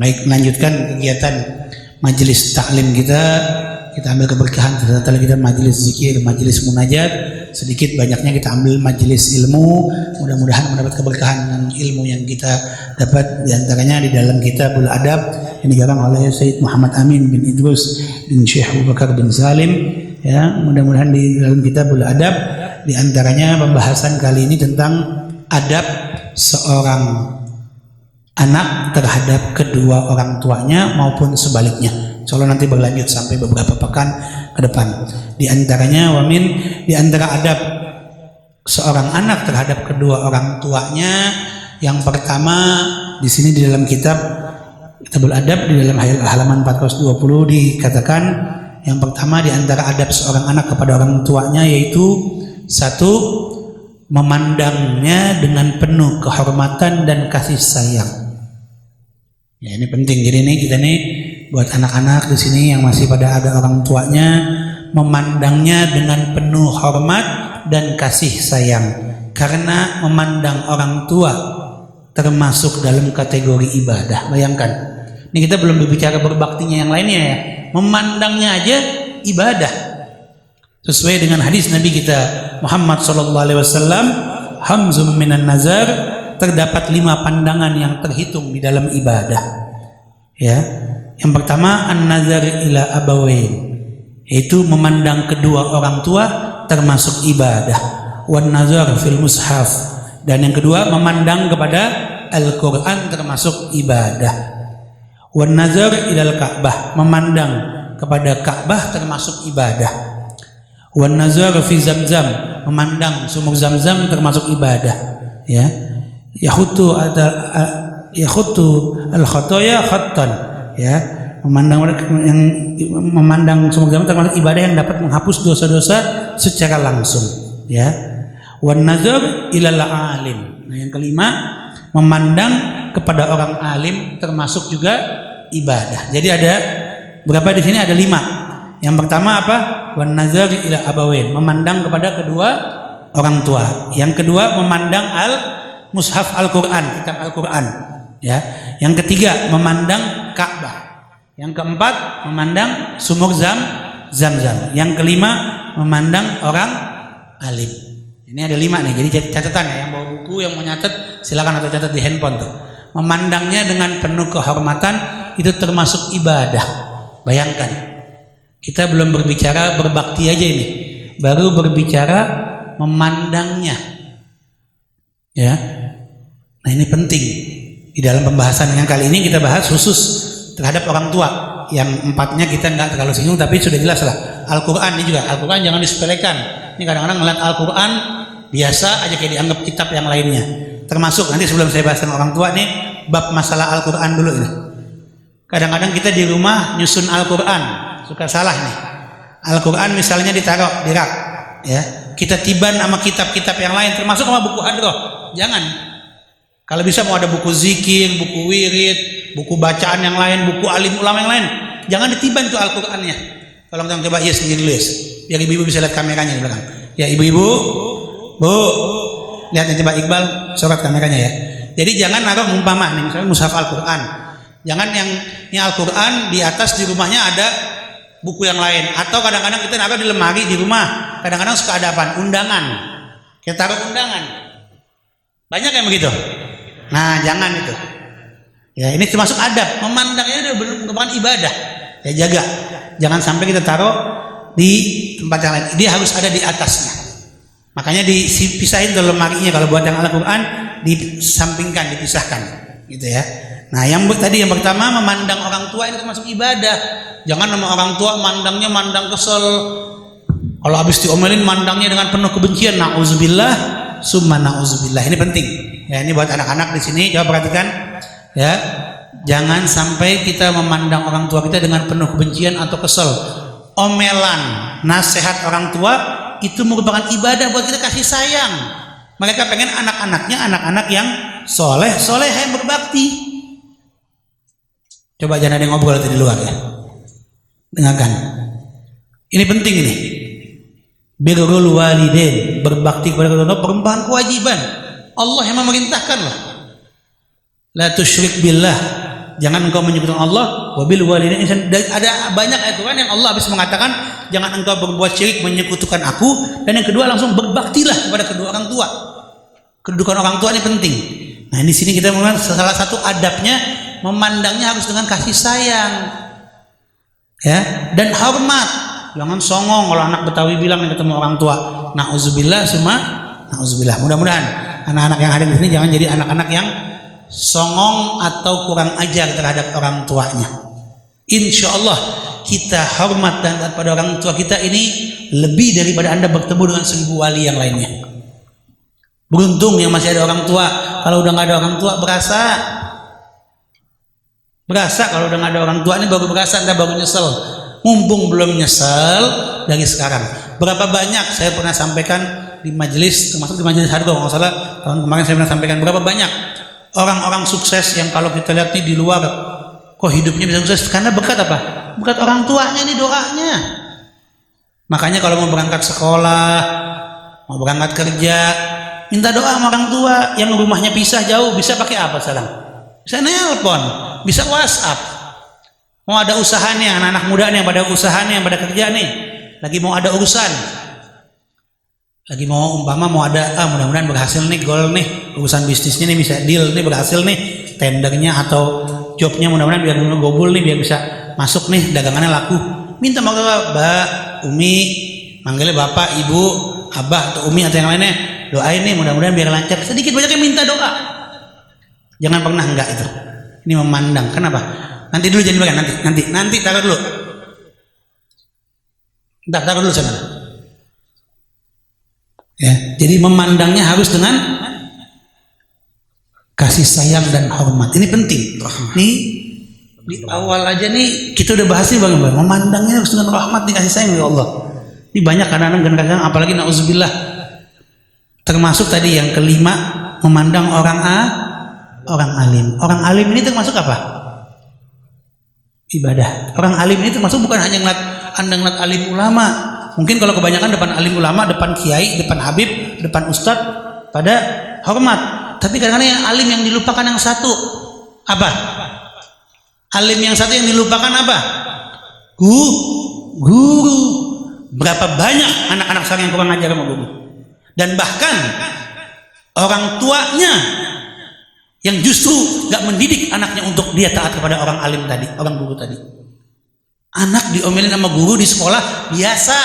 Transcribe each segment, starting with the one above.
Baik, melanjutkan kegiatan majelis taklim kita ambil keberkahan. Setelah kita majelis zikir, majelis munajat, sedikit banyaknya kita ambil majelis ilmu. Mudah-mudahan mendapat keberkahan dengan ilmu yang kita dapat, diantaranya di dalam Kitabul Adab yang digarang oleh Sayyid Muhammad Amin bin Idrus bin Syekh Abu Bakar bin Salim. Ya, mudah-mudahan di dalam Kitabul Adab diantaranya pembahasan kali ini tentang adab seorang anak terhadap kedua orang tuanya maupun sebaliknya. Insyaallah nanti berlanjut sampai beberapa pekan ke depan. Di antaranya di antara adab seorang anak terhadap kedua orang tuanya, yang pertama di sini di dalam Kitabul Adab di dalam halaman 420 dikatakan yang pertama di antara adab seorang anak kepada orang tuanya yaitu satu, memandangnya dengan penuh kehormatan dan kasih sayang. Ya, ini penting. Jadi kita buat anak-anak di sini yang masih pada ada orang tuanya, memandangnya dengan penuh hormat dan kasih sayang. Karena memandang orang tua termasuk dalam kategori ibadah. Bayangkan, ini kita belum berbicara berbaktinya yang lainnya ya. Memandangnya aja ibadah. Sesuai dengan hadis Nabi kita Muhammad SAW, hamzum minan nazar, terdapat 5 pandangan yang terhitung di dalam ibadah. Ya, yang pertama an-nazar ila abawain, yaitu memandang kedua orang tua termasuk ibadah. Wan nazar fil mushaf, dan yang kedua memandang kepada Al-Quran termasuk ibadah. Wan nazar ilal Ka'bah, memandang kepada Ka'bah termasuk ibadah. Wan nazar fi Zamzam, memandang sumur Zamzam termasuk ibadah. Ya, yahutu al-khotoya khattan, ya, memandang sumur Zamzam termasuk ibadah yang dapat menghapus dosa-dosa secara langsung. Ya, wan nazar ilal alim. Nah, yang kelima, memandang kepada orang alim termasuk juga ibadah. Jadi ada berapa di sini? Ada 5. Yang pertama apa? Wan nazar ila abawain, memandang kepada kedua orang tua. Yang kedua, memandang mushaf Al-Quran, kitab Al-Quran. Ya. Yang ketiga, memandang Ka'bah. Yang keempat, memandang sumur Zamzam. Yang kelima, memandang orang alim. Ini ada 5 nih. Jadi catatan ya, yang bawa buku, yang mau nyatet silakan, atau catat di handphone tuh. Memandangnya dengan penuh kehormatan itu termasuk ibadah. Bayangkan, kita belum berbicara berbakti aja ini, baru berbicara memandangnya. Ya. Nah, ini penting. Di dalam pembahasan yang kali ini kita bahas khusus terhadap orang tua. Yang 4-nya kita nggak terlalu singgung, tapi sudah jelas lah. Al-Quran ini juga, Al-Quran jangan disepelekan. Ini kadang-kadang ngeliat Al-Quran biasa aja kayak dianggap kitab yang lainnya. Termasuk nanti sebelum saya bahas orang tua nih, bab masalah Al-Quran dulu ini. Kadang-kadang kita di rumah nyusun Al-Quran suka salah nih. Al-Quran misalnya ditaruh di rak, ya, kita tiban sama kitab-kitab yang lain, termasuk sama buku hadroh. Jangan. Kalau bisa mau ada buku zikir, buku wirid, buku bacaan yang lain, buku alim ulama yang lain, jangan ditiban tuh Al-Qurannya. Tolong coba yes sendiri dulu yes, biar ibu-ibu bisa lihat kameranya di belakang. Ya ibu-ibu, bu, lihat nih, coba Iqbal sorot kameranya ya. Jadi jangan naruh umpama nih, misalnya mushaf Al-Quran. Jangan yang ini Al-Quran di atas di rumahnya ada buku yang lain, atau kadang-kadang kita naruh di lemari di rumah. Kadang-kadang suka ada apa? Undangan. Kita taruh undangan. Banyak yang begitu. Nah, jangan itu. Ya, ini termasuk adab. Memandangnya itu merupakan ibadah. Ya, jaga. Jangan sampai kita taruh di tempat yang lain. Dia harus ada di atasnya. Makanya dipisahin ke lemarinya. Kalau buat yang Al-Quran disampingkan, dipisahkan, gitu ya. Nah, yang pertama, memandang orang tua ini termasuk ibadah. Jangan sama orang tua mandangnya mandang kesel. Kalau habis diomelin mandangnya dengan penuh kebencian. Nauzubillah, summa nauzubillah. Ini penting. Ya, ini buat anak-anak di sini, coba perhatikan. Ya, jangan sampai kita memandang orang tua kita dengan penuh kebencian atau kesel. Omelan, nasihat orang tua itu merupakan ibadah buat kita, kasih sayang. Mereka pengen anak-anaknya anak-anak yang soleh yang berbakti. Coba jangan ada yang ngobrol di luar ya. Dengarkan. Ini penting ini. Birrul walidain, berbakti kepada orang tua merupakan kewajiban. Allah yang memerintahkan loh. La tusyrik billah Jangan engkau menyekutukan Allah, wabil walidaini ihsan. Ada banyak ayat Quran yang Allah habis mengatakan jangan engkau berbuat syirik menyekutukan aku, dan yang kedua langsung berbaktilah kepada kedua orang tua. Kedudukan orang tua ini penting. Nah, di sini kita mengenal salah satu adabnya memandangnya harus dengan kasih sayang. Ya, dan hormat. Jangan songong kalau anak Betawi bilang nih ketemu orang tua. Nauzubillah semua, nauzubillah. Mudah-mudahan anak-anak yang hadir di sini jangan jadi anak-anak yang songong atau kurang ajar terhadap orang tuanya. Insya Allah kita hormat dan taat pada orang tua kita ini lebih daripada Anda bertemu dengan 1000 wali yang lainnya. Beruntung yang masih ada orang tua. Kalau udah nggak ada orang tua berasa kalau udah nggak ada orang tua ini baru berasa, Anda baru nyesel. Mumpung belum nyesel dari sekarang. Berapa banyak saya pernah sampaikan di majelis, termasuk di majelis Harga, kalau nggak salah tahun kemarin saya pernah sampaikan berapa banyak orang-orang sukses yang kalau kita lihat nih di luar kok hidupnya bisa sukses karena berkat apa? Berkat orang tuanya nih, doanya. Makanya kalau mau berangkat sekolah, mau berangkat kerja, minta doa sama orang tua. Yang rumahnya pisah jauh bisa pakai apa sekarang? Bisa nelpon, bisa WhatsApp. Mau ada usahanya, anak-anak muda nih yang pada usahanya, yang pada kerja nih, lagi mau ada urusan, lagi mau umpama mau ada mudah-mudahan berhasil nih, goal nih, urusan bisnisnya nih bisa deal nih, berhasil nih tendernya atau jobnya, mudah-mudahan biar gobul nih, biar bisa masuk nih, dagangannya laku. Minta sama Mbak, Umi, manggilnya Bapak, Ibu, Abah atau Umi atau yang lainnya, doain nih mudah-mudahan biar lancar. Sedikit banyaknya minta doa. Jangan pernah enggak itu. Ini memandang. Kenapa? Nanti dulu jangan bilang nanti taruh dulu. Taruh dulu sana. Ya, jadi memandangnya harus dengan kasih sayang dan hormat. Ini penting. Nih di awal aja nih kita udah bahas nih bagaimana memandangnya harus dengan rahmat, kasih sayang ya Allah. Ini banyak kadang-kadang apalagi nauzubillah. Termasuk tadi yang kelima, memandang orang alim. Orang alim ini termasuk apa? Ibadah. Orang alim ini termasuk bukan hanya ngeliat alim ulama. Mungkin kalau kebanyakan depan alim ulama, depan kiai, depan habib, depan ustadz pada hormat. Tapi kadang-kadang yang alim yang dilupakan yang satu apa? Alim yang satu yang dilupakan apa? Guru. Berapa banyak anak-anak sekarang yang kurang ajar sama guru. Dan bahkan orang tuanya yang justru gak mendidik anaknya untuk dia taat kepada orang alim tadi, orang guru tadi. Anak diomelin sama guru di sekolah biasa.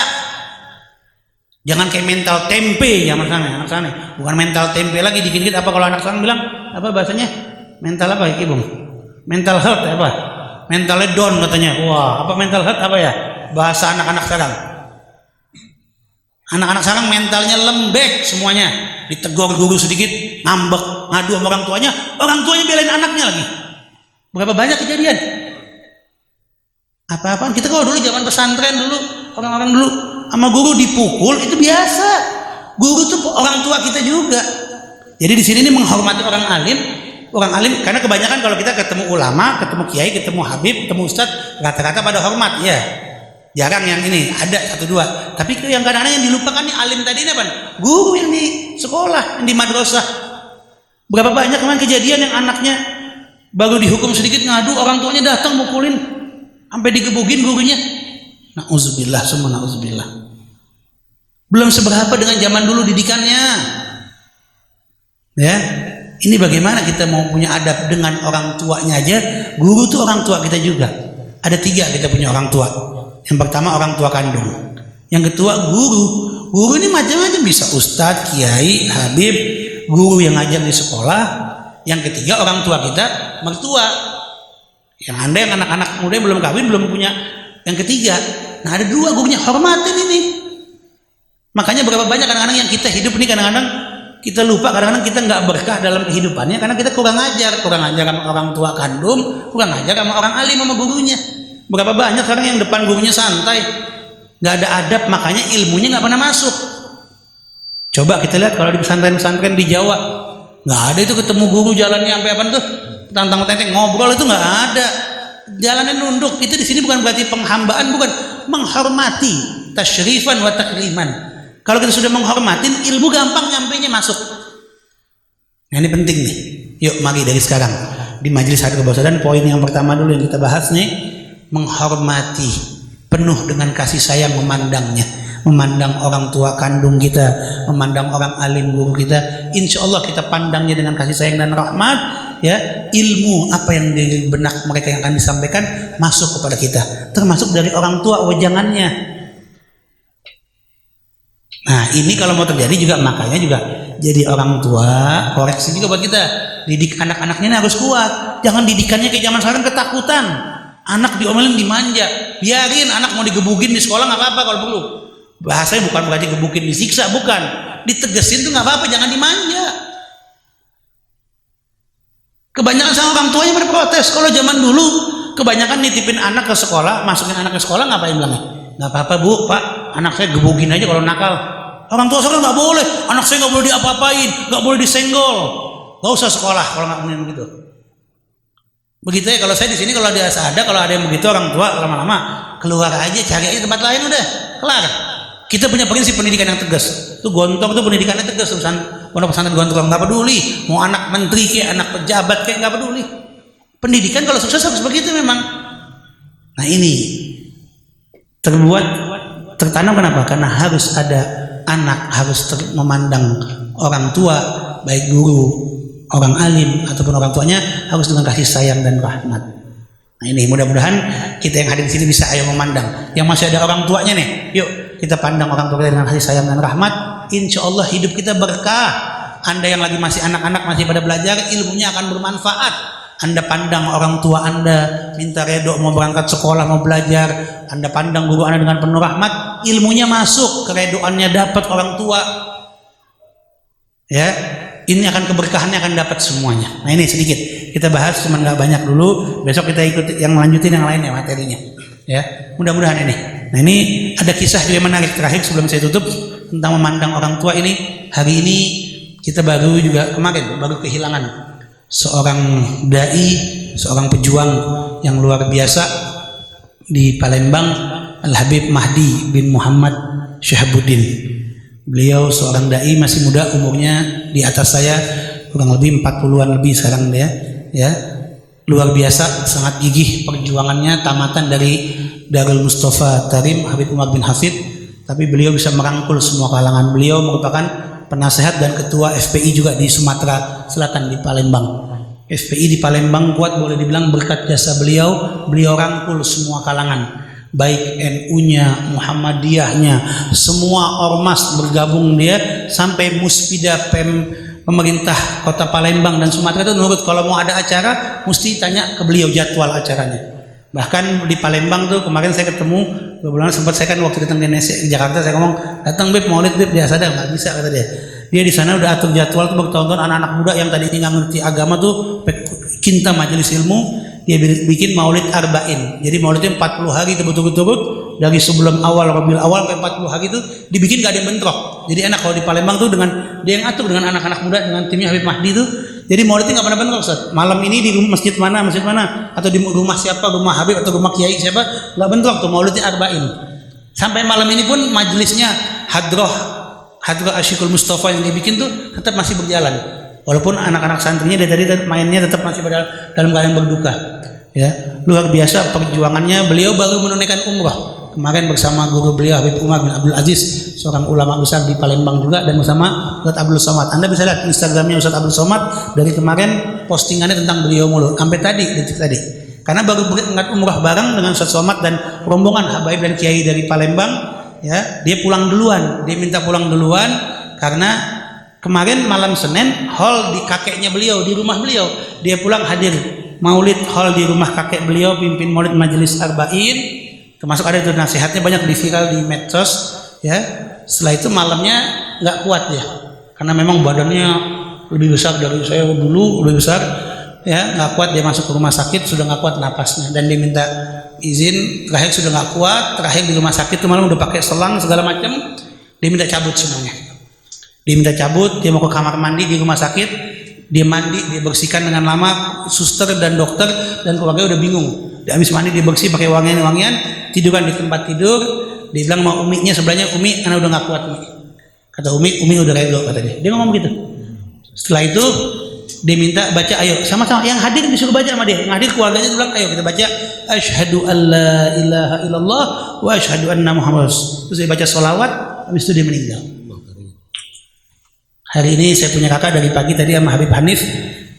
Jangan kayak mental tempe ya anak sana. Bukan mental tempe lagi, dikit-dikit apa kalau anak sekarang bilang apa bahasanya? Mental apa ya, Bung? Mental health apa? Mental down katanya. Wah, apa mental health apa ya? Bahasa anak-anak sekarang. Anak-anak sekarang mentalnya lembek semuanya. Ditegur guru sedikit, ngambek, ngadu sama orang tuanya belain anaknya lagi. Berapa banyak kejadian? Apa-apaan kita kalau dulu zaman pesantren dulu, orang-orang dulu sama guru dipukul itu biasa. Guru tuh orang tua kita juga. Jadi di sini ini menghormati orang alim karena kebanyakan kalau kita ketemu ulama, ketemu kiai, ketemu habib, ketemu ustadz, rata-rata pada hormat ya. Jarang yang ini, ada satu dua. Tapi yang kadang-kadang yang dilupakan nih alim tadi ini apa? Guru yang di sekolah, yang di madrasah. Berapa banyak kemarin kejadian yang anaknya baru dihukum sedikit ngadu, orang tuanya datang mukulin sampai digebugin gurunya. Nauzubillah, semua nauzubillah. Belum seberapa dengan zaman dulu didikannya. Ya, ini bagaimana kita mau punya adab dengan orang tuanya aja. Guru tuh orang tua kita juga. Ada 3 kita punya orang tua. Yang pertama orang tua kandung, yang kedua guru ini macam-macam, bisa ustadz, kiai, habib, guru yang ngajar di sekolah, yang ketiga orang tua kita, mertua. Yang anda yang anak-anak muda yang belum kawin belum punya yang ketiga. Nah ada 2 gurunya, hormatin ini. Makanya berapa banyak kadang-kadang yang kita hidup ini kadang-kadang kita lupa, kadang-kadang kita nggak berkah dalam kehidupannya karena kita kurang ajar sama orang tua kandung, kurang ajar sama orang alim sama gurunya. Berapa banyak sekarang yang depan gurunya santai, nggak ada adab, makanya ilmunya nggak pernah masuk. Coba kita lihat kalau di pesantren-pesantren di Jawa, nggak ada itu ketemu guru jalannya sampai apa tuh, tantang-tantang ngobrol itu nggak ada, jalannya nunduk. Itu di sini bukan berarti penghambaan, bukan, menghormati, tasyrifan wa takriman. Kalau kita sudah menghormatin, ilmu gampang nyampainya masuk. Nah ini penting nih. Yuk mari dari sekarang di majelis hadrat bawah sadar. Poin yang pertama dulu yang kita bahas nih, menghormati, penuh dengan kasih sayang memandangnya, memandang orang tua kandung kita, memandang orang alim guru kita. Insya Allah kita pandangnya dengan kasih sayang dan rahmat, ya. Ilmu apa yang di benak mereka yang akan disampaikan masuk kepada kita, termasuk dari orang tua wejangannya. Nah ini kalau mau terjadi juga, makanya juga jadi orang tua koreksi juga buat kita, didik anak-anaknya ini harus kuat. Jangan didikannya kayak zaman sekarang ketakutan, anak diomelin dimanja. Biarin anak mau digebukin di sekolah nggak apa-apa kalau perlu. Bahasanya bukan berarti gebukin disiksa, bukan, ditegesin tuh nggak apa-apa, jangan dimanja. Kebanyakan sama orang tuanya pada protes. Kalau zaman dulu kebanyakan nitipin anak ke sekolah, masukin anak ke sekolah, ngapain bilangnya? Nggak apa-apa bu, pak, anak saya gebukin aja kalau nakal. Orang tua sekarang nggak boleh, anak saya nggak boleh diapa-apain, nggak boleh disenggol, nggak usah sekolah kalau nggak punya begitu. Begitu ya, kalau saya di sini kalau ada yang begitu orang tua lama-lama keluar aja, cari aja tempat lain, udah kelar. Kita punya prinsip pendidikan yang tegas. Tuh Gontok tuh pendidikannya tegas, urusan pondok pesantren Gontok nggak peduli, mau anak menteri kayak anak pejabat kayak nggak peduli. Pendidikan kalau sukses harus begitu memang. Nah ini terbuat tertanam kenapa? Karena harus ada anak harus memandang orang tua, baik guru, orang alim ataupun orang tuanya harus dengan kasih sayang dan rahmat. Nah ini mudah-mudahan kita yang hadir di sini bisa ayo memandang. Yang masih ada orang tuanya nih, yuk kita pandang orang tua kita dengan kasih sayang dan rahmat. Insya Allah hidup kita berkah. Anda yang lagi masih anak-anak, masih pada belajar, ilmunya akan bermanfaat. Anda pandang orang tua Anda, minta redok mau berangkat sekolah, mau belajar, Anda pandang guru Anda dengan penuh rahmat, ilmunya masuk, keredoannya dapat orang tua. Ya, ini akan keberkahannya akan dapat semuanya. Nah ini sedikit kita bahas, cuma nggak banyak dulu. Besok kita ikut yang lanjutin yang lain ya materinya. Ya, mudah-mudahan ini. Nah ini ada kisah juga menarik terakhir sebelum saya tutup tentang memandang orang tua ini. Hari ini kita baru kehilangan seorang dai, seorang pejuang yang luar biasa di Palembang, Al-Habib Mahdi bin Muhammad Syahabuddin. Beliau seorang dai masih muda, umurnya di atas saya kurang lebih 40-an lebih sekarang dia, ya. Luar biasa, sangat gigih perjuangannya, tamatan dari Darul Mustafa Tarim Habib Umar bin Hafid, tapi beliau bisa merangkul semua kalangan. Beliau merupakan penasehat dan ketua FPI juga di Sumatera Selatan di Palembang. FPI di Palembang kuat, boleh dibilang berkat jasa beliau. Beliau rangkul semua kalangan, baik NU-nya, Muhammadiyahnya, semua ormas bergabung dia, sampai Muspida pemerintah kota Palembang dan Sumatera itu nurut kalau mau ada acara mesti tanya ke beliau jadwal acaranya. Bahkan di Palembang tuh kemarin saya ketemu, beberapa sempat saya kan waktu datang di Jakarta, saya ngomong, datang Beb, maulid Beb, dia sadar nggak bisa, kata dia. Dia di sana udah atur jadwal tuh bertahun-tahun, anak-anak muda yang tadi nggak ngerti agama tuh cinta majelis ilmu, dia bikin maulid arba'in. Jadi maulidnya 40 hari berturut-turut, dari sebelum awal Rabiul Awal sampai 40 hari itu dibikin, gak ada yang bentrok. Jadi enak kalau di Palembang tuh dengan dia yang atur dengan anak-anak muda, dengan timnya Habib Mahdi tuh. Jadi maulidnya nggak pernah bentrok, Ustaz. Malam ini di masjid mana, atau di rumah siapa, rumah Habib atau rumah Kiai siapa, nggak bentrok tuh maulidnya arba'in. Sampai malam ini pun majelisnya Hadrah Asyikul Mustafa yang dibikin tuh tetap masih berjalan. Walaupun anak-anak santrinya dari tadi mainnya tetap masih dalam keadaan berduka. Ya, luar biasa perjuangannya. Beliau baru menunaikan umrah kemarin bersama guru beliau Habib Umar bin Abdul Aziz, seorang ulama besar di Palembang juga, dan bersama Ustaz Abdul Somad. Anda bisa lihat Instagramnya Ustaz Abdul Somad, dari kemarin postingannya tentang beliau mulu sampai detik tadi. Karena baru berangkat umrah bareng dengan Ustaz Somad dan rombongan habaib dan kiai dari Palembang. Ya, dia pulang duluan, dia minta pulang duluan karena kemarin malam Senin hall di kakeknya beliau, di rumah beliau, dia pulang hadir maulid hall di rumah kakek beliau, pimpin maulid majelis arba'in, termasuk ada itu nasihatnya banyak di viral di medsos. Ya, setelah itu malamnya nggak kuat ya, karena memang badannya lebih besar dari saya dulu, lebih besar, ya nggak kuat, dia masuk ke rumah sakit, sudah nggak kuat napasnya, dan dia minta izin, terakhir sudah nggak kuat, terakhir di rumah sakit itu malam udah pakai selang segala macam, dia minta cabut semuanya. Dia minta cabut, dia mau ke kamar mandi di rumah sakit, dia mandi, dia bersihkan dengan lama, suster dan dokter dan keluarga udah bingung. Dia habis mandi, dia bersih pakai wangian-wangian, tiduran di tempat tidur. Dia bilang mau uminya sebelahnya, Umi, karena udah nggak kuat Umi. Kata Umi udah redo, kata dia. Dia ngomong gitu. Setelah itu Dia minta baca, ayo sama-sama yang hadir disuruh baca sama dia. Yang hadir keluarganya bilang, ayo kita baca asyhadu alla ilaha illallah wa asyhadu anna muhammad. Terus dia baca sholawat, habis itu dia meninggal. Hari ini saya punya kakak dari pagi tadi sama Habib Hanif.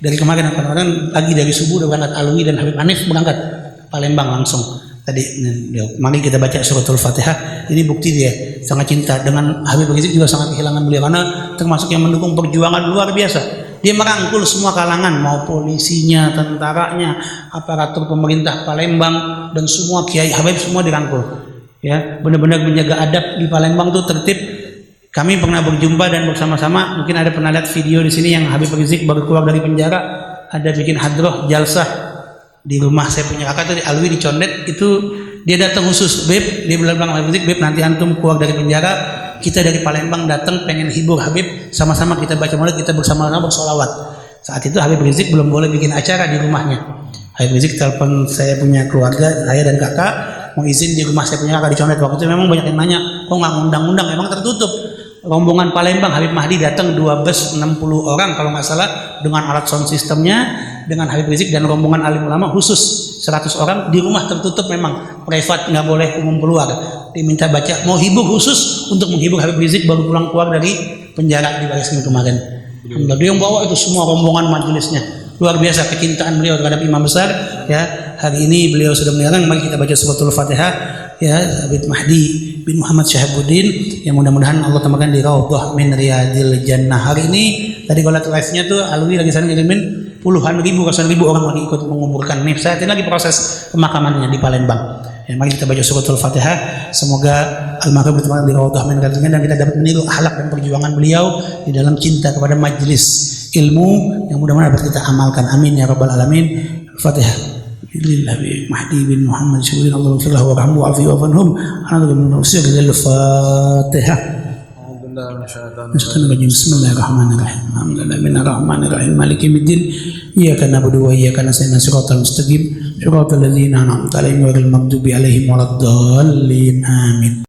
Dari kemarin pagi dari subuh udah berangkat Alwi dan Habib Hanif berangkat Palembang langsung. Tadi mari kita baca suratul Fatihah. Ini bukti dia sangat cinta dengan Habib Rizik, juga sangat kehilangan beliau karena termasuk yang mendukung perjuangan luar biasa. Dia merangkul semua kalangan, mau polisinya, tentaranya, aparatur pemerintah Palembang dan semua kiai Habib semua dirangkul. Ya, benar-benar menjaga adab di Palembang tuh tertib. Kami pernah berjumpa dan bersama-sama, mungkin ada pernah lihat video di sini yang Habib Rizik baru keluar dari penjara, ada bikin hadroh jalsah di rumah saya punya kakak tuh di Alwi di Condet. Itu dia datang khusus, Beb, dia bilang Habib Rizik, Beb nanti antum keluar dari penjara, kita dari Palembang datang pengen hibur Habib, sama-sama kita baca maulid, kita bersama-sama bersolawat. Saat itu Habib Rizik belum boleh bikin acara di rumahnya. Habib Rizik telepon saya punya keluarga, saya dan kakak mau izin di rumah saya punya kakak di Condet. Waktu itu memang banyak yang nanya, kok nggak ngundang-undang, memang tertutup. Rombongan Palembang Habib Mahdi datang 2 bus 60 orang kalau nggak salah dengan alat sound systemnya, dengan Habib Rizik dan rombongan alim ulama khusus 100 orang di rumah tertutup, memang privat, nggak boleh umum keluar. Diminta baca, mau hibur khusus untuk menghibur Habib Rizik baru pulang keluar dari penjara di Baris Krim kemarin. Dia yang bawa itu semua rombongan majelisnya, luar biasa kecintaan beliau terhadap imam besar. Ya, hari ini beliau sudah meninggal, mari kita baca suratul Fatihah. Ya, Habib Mahdi bin Muhammad Syahabuddin, yang mudah-mudahan Allah tambahkan di Raudhah min Riyadil Jannah. Hari ini tadi kalau lihat live-nya tuh Alwi lagi sana ngirimin puluhan ribu, ratusan ribu orang lagi ikut menguburkan. Nih saat ini lagi proses pemakamannya di Palembang. Ya, mari kita baca suratul Fatihah. Semoga almarhum ditempatkan di Raudhah min Riyadil Jannah dan kita dapat meniru akhlak dan perjuangan beliau di dalam cinta kepada majelis ilmu yang mudah-mudahan dapat kita amalkan. Amin ya rabbal alamin. Fatihah. Lillahi Mahdi bin Muhammad Syahabuddin, Allahu firlahu wa rahmuhu wa afihi wa fanhum. Al-Fatihah. Bismillahirrahmanirrahim. Alhamdulillahirrahmanirrahim. Maliki yaumiddin. Iyyaka na'budu wa iyyaka nasta'in. Shiratal mustaqim. Shiratal ladzina an'amta 'alaihim ghairil maghdubi 'alaihim waladdallin. Amin.